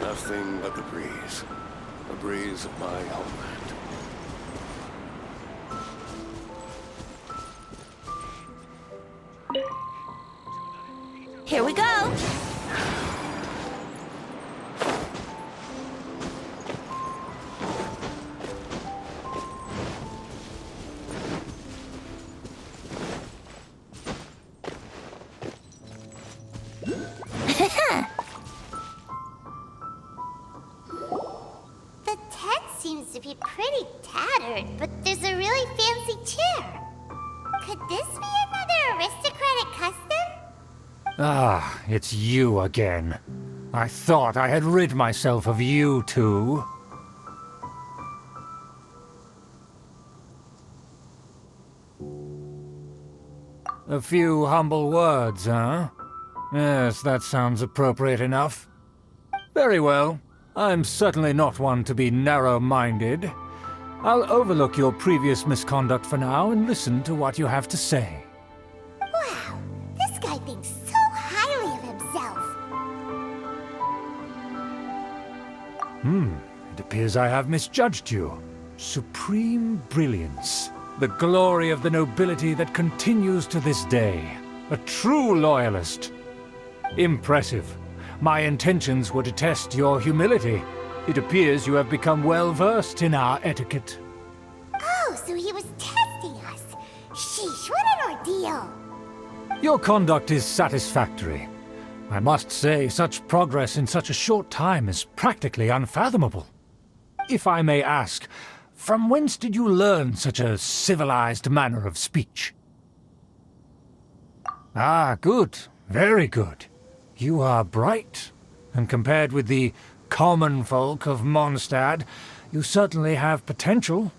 Nothing but the breeze of my homeland. Here we go! The tent seems to be pretty tattered, but there's a really fancy chair. Could this be another aristocratic custom? Ah, it's you again. I thought I had rid myself of you two. A few humble words, huh? Yes, that sounds appropriate enough. Very well. I'm certainly not one to be narrow-minded. I'll overlook your previous misconduct for now and listen to what you have to say. Wow, this guy thinks so highly of himself. It appears I have misjudged you. Supreme brilliance. The glory of the nobility that continues to this day. A true loyalist. Impressive. My intentions were to test your humility. It appears you have become well-versed in our etiquette. Oh, so he was testing us. Sheesh, what an ordeal. Your conduct is satisfactory. I must say, such progress in such a short time is practically unfathomable. If I may ask, from whence did you learn such a civilized manner of speech? Ah, good. Very good. You are bright, and compared with the common folk of Mondstadt, you certainly have potential.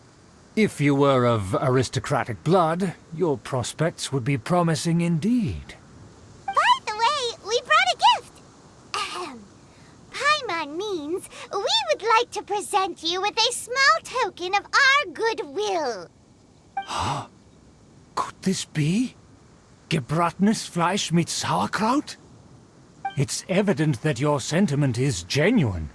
If you were of aristocratic blood, your prospects would be promising indeed. By the way, we brought a gift. Paimon means we would like like to present you with a small token of our goodwill. Could this be gebratenes Fleisch mit Sauerkraut? It's evident that your sentiment is genuine.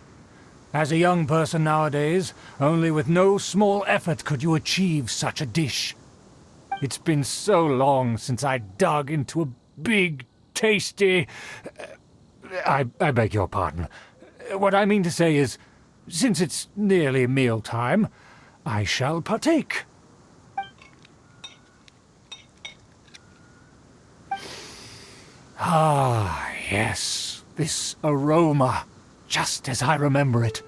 As a young person nowadays, only with no small effort could you achieve such a dish. It's been so long since I dug into a big, tasty... I beg your pardon. What I mean to say is, since it's nearly mealtime, I shall partake. Ah, yes, this aroma, just as I remember it,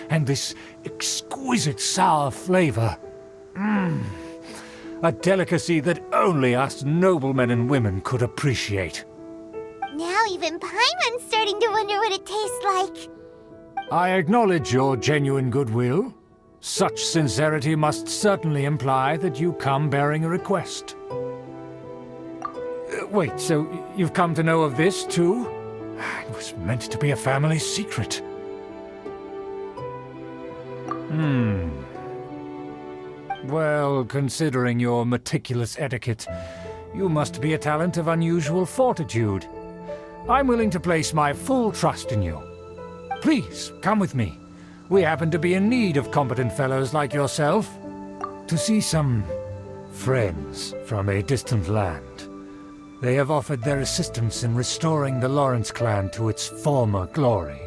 and this exquisite sour flavor. A delicacy that only us noblemen and women could appreciate. Now even Paimon's starting to wonder what it tastes like. I acknowledge your genuine goodwill. Such sincerity must certainly imply that you come bearing a request. Wait, so you've come to know of this, too? It was meant to be a family secret. Well, considering your meticulous etiquette, you must be a talent of unusual fortitude. I'm willing to place my full trust in you. Please, come with me. We happen to be in need of competent fellows like yourself. To see some friends from a distant land. They have offered their assistance in restoring the Lawrence clan to its former glory.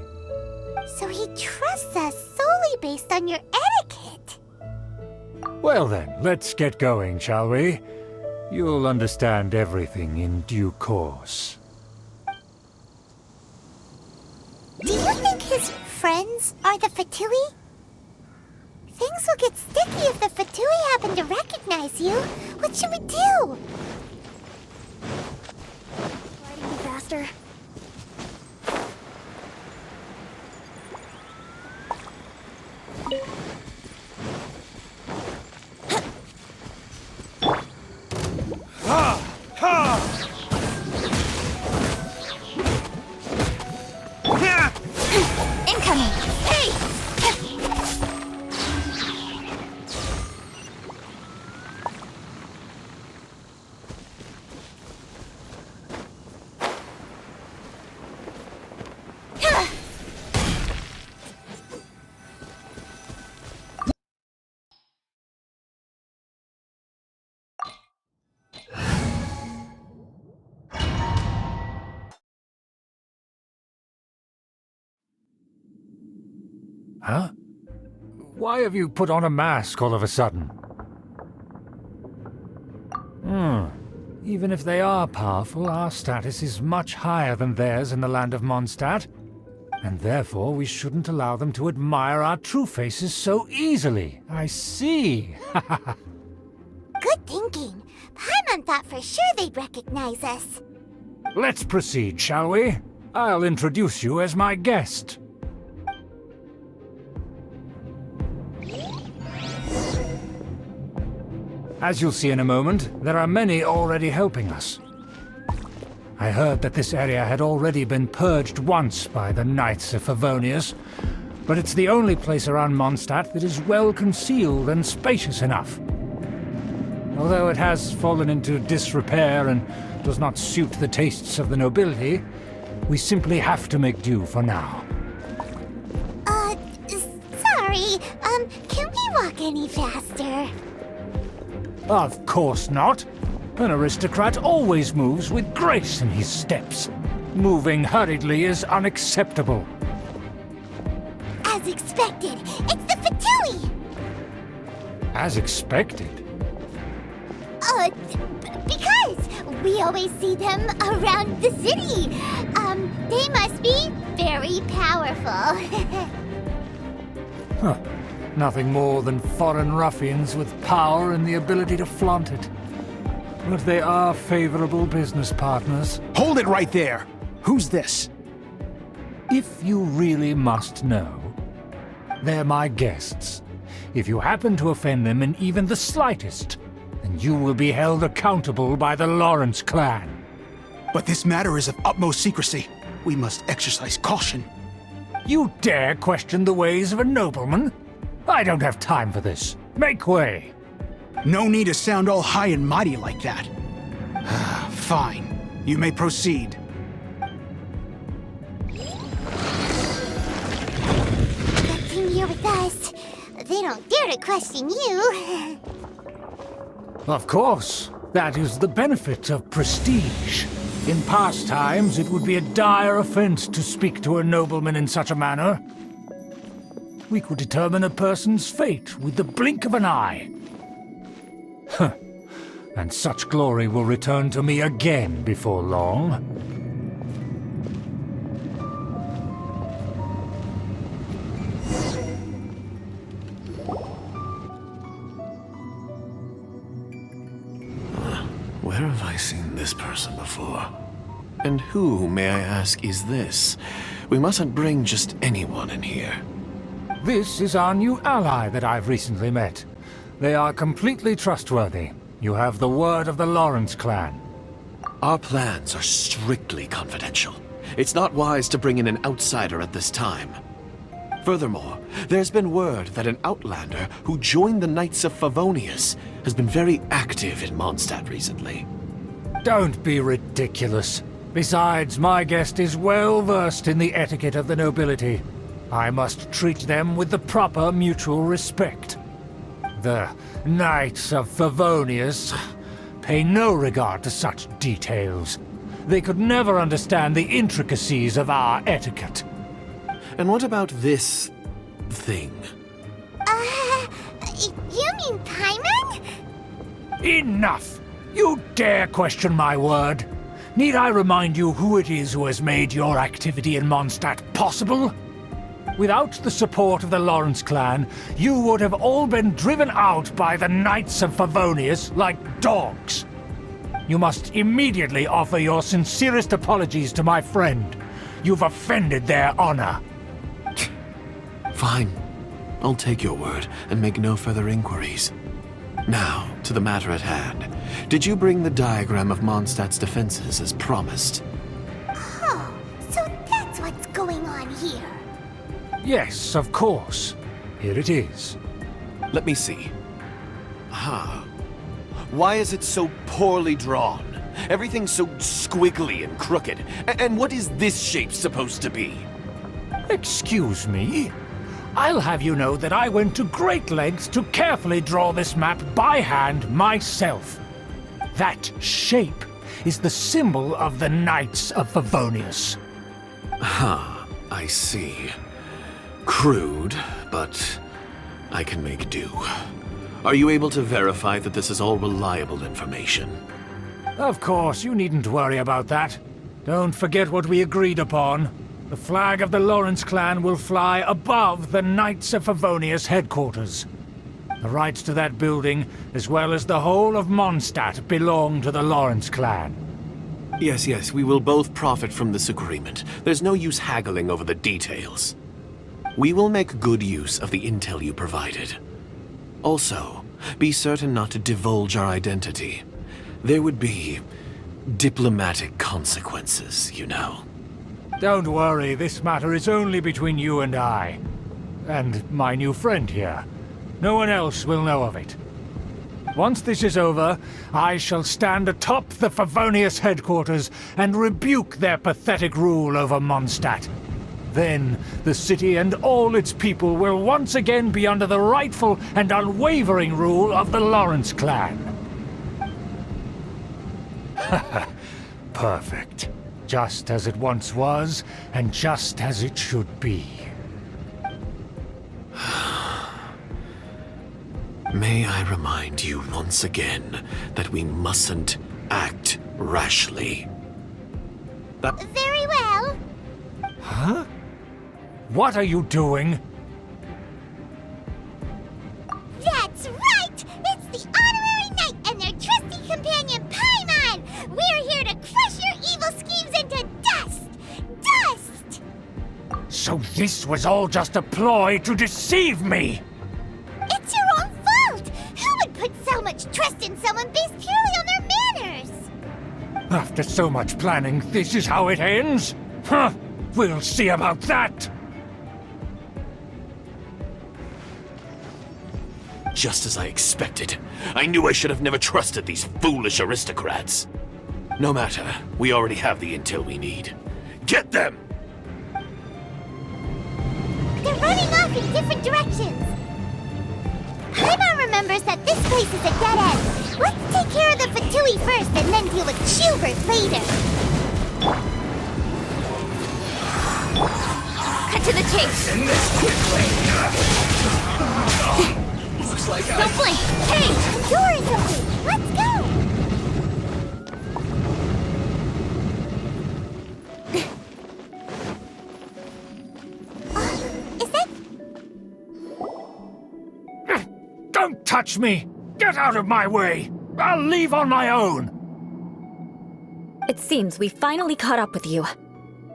So he trusts us solely based on your etiquette. Well then, let's get going, shall we? You'll understand everything in due course. Do you think his friends are the Fatui? Things will get sticky if the Fatui happen to recognize you. What should we do? Riding me faster. Incoming! Hey! Huh? Why have you put on a mask all of a sudden? Even if they are powerful, our status is much higher than theirs in the land of Mondstadt. And therefore we shouldn't allow them to admire our true faces so easily. I see. Good thinking. Paimon thought for sure they'd recognize us. Let's proceed, shall we? I'll introduce you as my guest. As you'll see in a moment, there are many already helping us. I heard that this area had already been purged once by the Knights of Favonius, but it's the only place around Mondstadt that is well concealed and spacious enough. Although it has fallen into disrepair and does not suit the tastes of the nobility, we simply have to make do for now. Sorry, can we walk any faster? Of course not. An aristocrat always moves with grace in his steps. Moving hurriedly is unacceptable. As expected, it's the Fatui! As expected? Because we always see them around the city. They must be very powerful. Huh. Nothing more than foreign ruffians with power and the ability to flaunt it. But they are favorable business partners. Hold it right there! Who's this? If you really must know, they're my guests. If you happen to offend them in even the slightest, then you will be held accountable by the Lawrence clan. But this matter is of utmost secrecy. We must exercise caution. You dare question the ways of a nobleman? I don't have time for this. Make way. No need to sound all high and mighty like that. Fine. You may proceed. Good thing you're with us. They don't dare to question you. Of course. That is the benefit of prestige. In past times, it would be a dire offense to speak to a nobleman in such a manner. We could determine a person's fate with the blink of an eye. Huh. And such glory will return to me again before long. Where have I seen this person before? And who, may I ask, is this? We mustn't bring just anyone in here. This is our new ally that I've recently met. They are completely trustworthy. You have the word of the Lawrence clan. Our plans are strictly confidential. It's not wise to bring in an outsider at this time. Furthermore, there's been word that an outlander who joined the Knights of Favonius has been very active in Mondstadt recently. Don't be ridiculous. Besides, my guest is well versed in the etiquette of the nobility. I must treat them with the proper mutual respect. The Knights of Favonius pay no regard to such details. They could never understand the intricacies of our etiquette. And what about this thing? You mean Paimon? Enough! You dare question my word? Need I remind you who it is who has made your activity in Mondstadt possible? Without the support of the Lawrence clan, you would have all been driven out by the Knights of Favonius like dogs. You must immediately offer your sincerest apologies to my friend. You've offended their honor. Fine. I'll take your word and make no further inquiries. Now, to the matter at hand. Did you bring the diagram of Mondstadt's defenses as promised? Oh, so that's what's going on here. Yes, of course. Here it is. Let me see. Why is it so poorly drawn? Everything's so squiggly and crooked. And what is this shape supposed to be? Excuse me? I'll have you know that I went to great lengths to carefully draw this map by hand myself. That shape is the symbol of the Knights of Favonius. I see. Crude, but I can make do. Are you able to verify that this is all reliable information? Of course, you needn't worry about that. Don't forget what we agreed upon. The flag of the Lawrence clan will fly above the Knights of Favonius headquarters. The rights to that building, as well as the whole of Mondstadt, belong to the Lawrence clan. Yes, we will both profit from this agreement. There's no use haggling over the details. We will make good use of the intel you provided. Also, be certain not to divulge our identity. There would be diplomatic consequences, you know. Don't worry, this matter is only between you and I. And my new friend here. No one else will know of it. Once this is over, I shall stand atop the Favonius headquarters and rebuke their pathetic rule over Mondstadt. Then, the city and all its people will once again be under the rightful and unwavering rule of the Lawrence clan. Perfect. Just as it once was, and just as it should be. May I remind you once again that we mustn't act rashly. Very well. Huh? What are you doing? That's right! It's the honorary knight and their trusty companion, Paimon! We're here to crush your evil schemes into dust! Dust! So this was all just a ploy to deceive me! It's your own fault! Who would put so much trust in someone based purely on their manners? After so much planning, this is how it ends? Huh! We'll see about that! Just as I expected. I knew I should have never trusted these foolish aristocrats. No matter, we already have the intel we need. Get them! They're running off in different directions. Paimon remembers that this place is a dead end. Let's take care of the Fatui first and then deal with Schubert later. Cut to the chase. In this quickly! Looks like Don't blink! Hey! The door is open. Let's go. Is that... Don't touch me! Get out of my way! I'll leave on my own! It seems we finally caught up with you.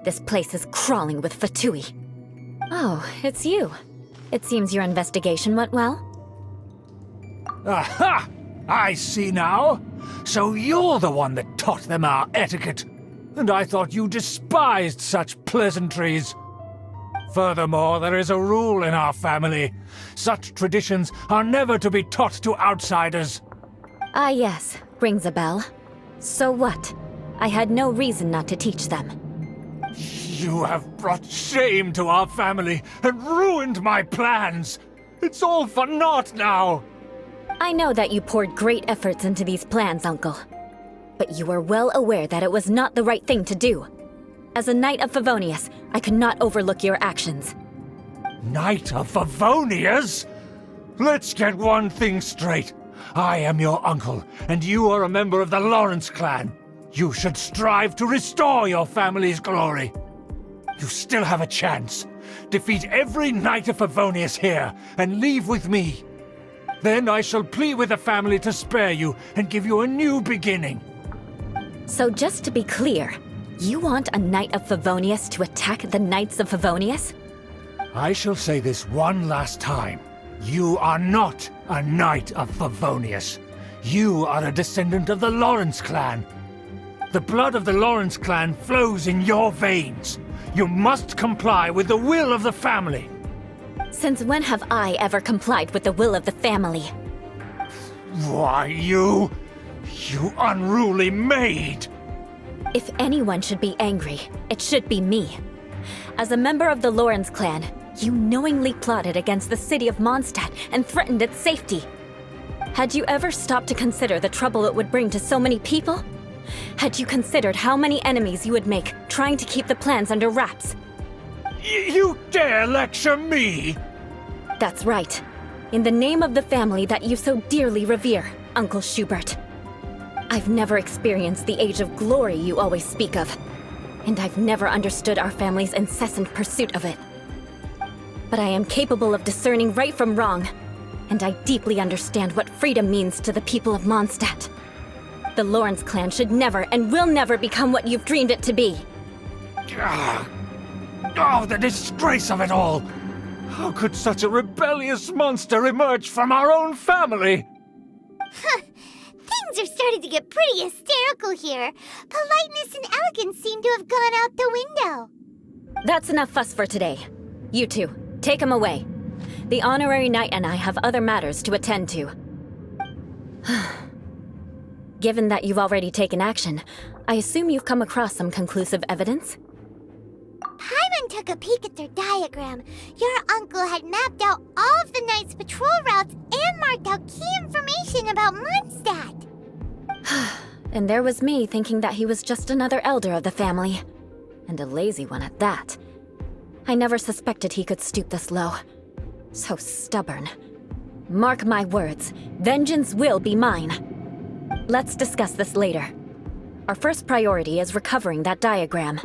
This place is crawling with Fatui. Oh, it's you. It seems your investigation went well. Aha! I see now. So you're the one that taught them our etiquette. And I thought you despised such pleasantries. Furthermore, there is a rule in our family. Such traditions are never to be taught to outsiders. Ah yes, rings a bell. So what? I had no reason not to teach them. You have brought shame to our family and ruined my plans. It's all for naught now. I know that you poured great efforts into these plans, Uncle. But you are well aware that it was not the right thing to do. As a Knight of Favonius, I could not overlook your actions. Knight of Favonius? Let's get one thing straight. I am your uncle, and you are a member of the Lawrence clan. You should strive to restore your family's glory. You still have a chance. Defeat every Knight of Favonius here, and leave with me. Then I shall plead with the family to spare you and give you a new beginning. So just to be clear, you want a Knight of Favonius to attack the Knights of Favonius? I shall say this one last time. You are not a Knight of Favonius. You are a descendant of the Lawrence clan. The blood of the Lawrence clan flows in your veins. You must comply with the will of the family. Since when have I ever complied with the will of the family? Why, you unruly maid! If anyone should be angry, it should be me. As a member of the Lawrence clan, you knowingly plotted against the city of Mondstadt and threatened its safety. Had you ever stopped to consider the trouble it would bring to so many people? Had you considered how many enemies you would make trying to keep the plans under wraps? You dare lecture me? That's right. In the name of the family that you so dearly revere, Uncle Schubert. I've never experienced the age of glory you always speak of, and I've never understood our family's incessant pursuit of it. But I am capable of discerning right from wrong, and I deeply understand what freedom means to the people of Mondstadt. The Lawrence clan should never and will never become what you've dreamed it to be. Oh, the disgrace of it all! How could such a rebellious monster emerge from our own family? Things are starting to get pretty hysterical here. Politeness and elegance seem to have gone out the window. That's enough fuss for today. You two, take him away. The honorary knight and I have other matters to attend to. Given that you've already taken action, I assume you've come across some conclusive evidence? Paimon took a peek at their diagram. Your uncle had mapped out all of the Knight's patrol routes and marked out key information about Mondstadt. And there was me thinking that he was just another elder of the family. And a lazy one at that. I never suspected he could stoop this low. So stubborn. Mark my words, vengeance will be mine. Let's discuss this later. Our first priority is recovering that diagram.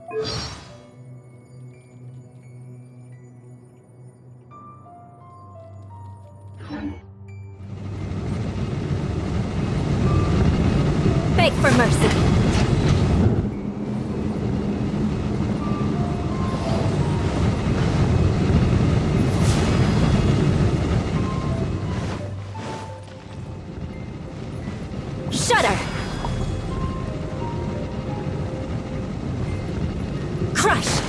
Beg for mercy. Shudder. Crush.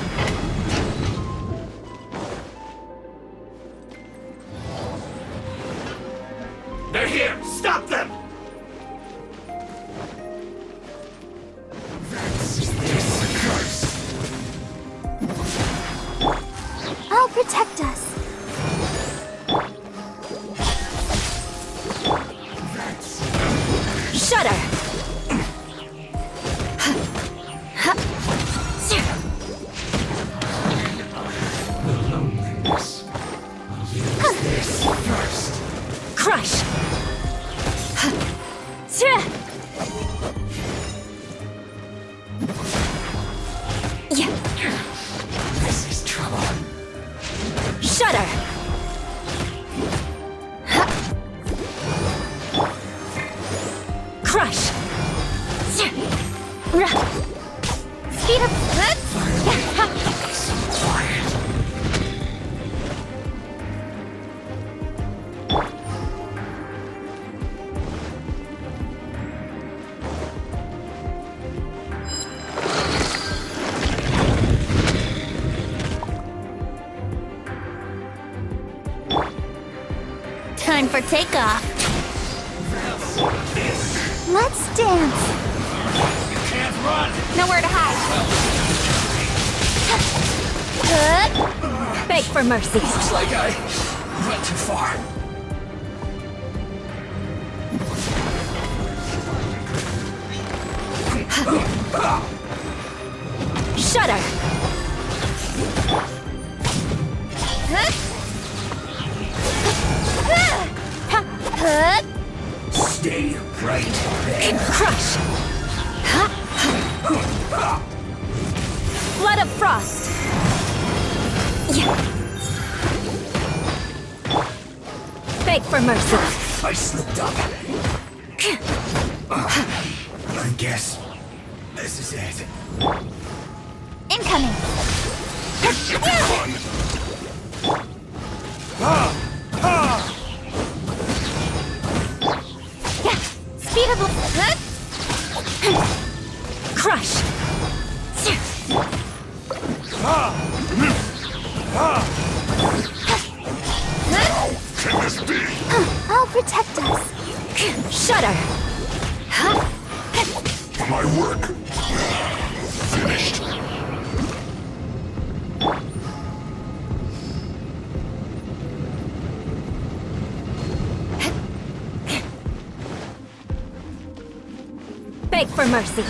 They're here! Stop them! I'll protect us. Shudder. Crush. Yeah. This is trouble. Shudder. Crush. Speed up. Time for takeoff. Let's dance. Can't run! Nowhere to hide. Beg for mercy. Looks like I went too far. Shudder. Stay right there. Crush. Flood of frost. Yeah. Beg for mercy. I slipped up. I guess this is it. Incoming. Speed up. Crush. Can this be? I'll protect us. Shudder. My work finished. Beg for mercy.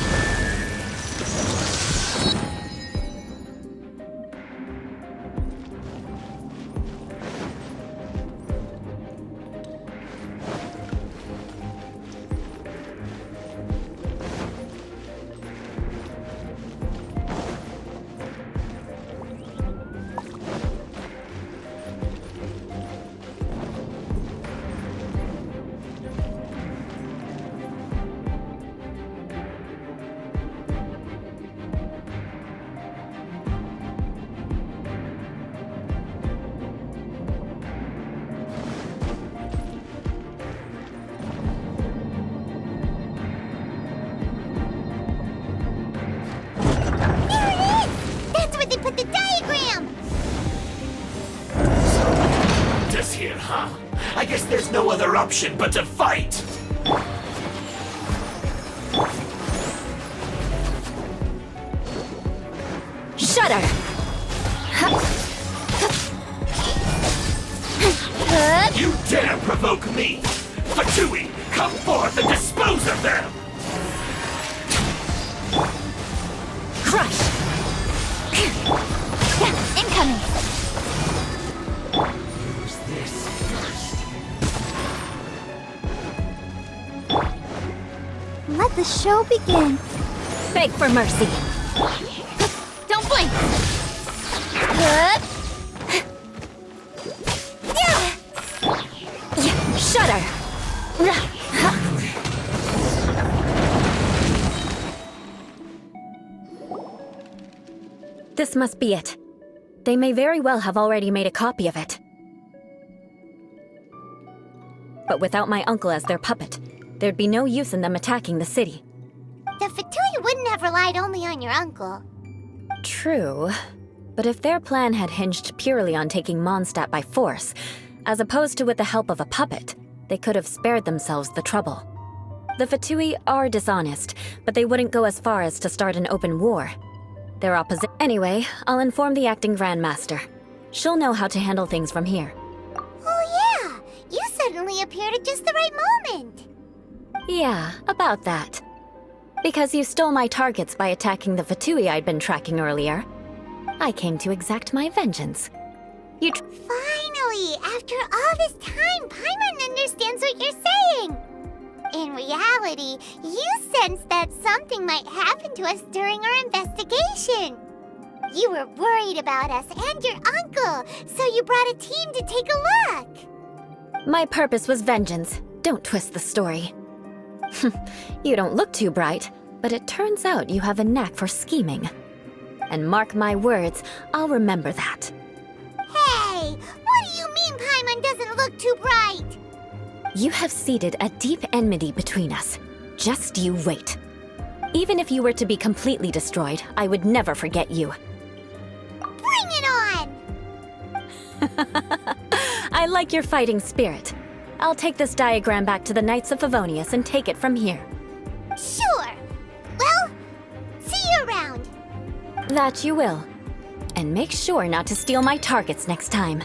That's where they put the diagram! Just here, huh? I guess there's no other option but to fight! Shudder. You dare provoke me! Fatui, come forth and dispose of them! Crush. Incoming. Use this first. Let the show begin. Beg for mercy. Yoink! Shudder! This must be it. They may very well have already made a copy of it. But without my uncle as their puppet, there'd be no use in them attacking the city. The Fatui wouldn't have relied only on your uncle. True. But if their plan had hinged purely on taking Mondstadt by force, as opposed to with the help of a puppet, they could have spared themselves the trouble. The Fatui are dishonest, but they wouldn't go as far as to start an open war. Their opposite. Anyway, I'll inform the acting Grandmaster. She'll know how to handle things from here. Oh yeah! You suddenly appeared at just the right moment! Yeah, about that. Because you stole my targets by attacking the Fatui I'd been tracking earlier, I came to exact my vengeance. Finally! After all this time, Paimon understands what you're saying! In reality, you sensed that something might happen to us during our investigation. You were worried about us and your uncle, so you brought a team to take a look. My purpose was vengeance. Don't twist the story. You don't look too bright, but it turns out you have a knack for scheming. And mark my words, I'll remember that. Hey, what do you mean Paimon doesn't look too bright? You have seeded a deep enmity between us. Just you wait. Even if you were to be completely destroyed, I would never forget you. Bring it on! I like your fighting spirit. I'll take this diagram back to the Knights of Favonius and take it from here. Sure. Well, see you around. That you will. And make sure not to steal my targets next time.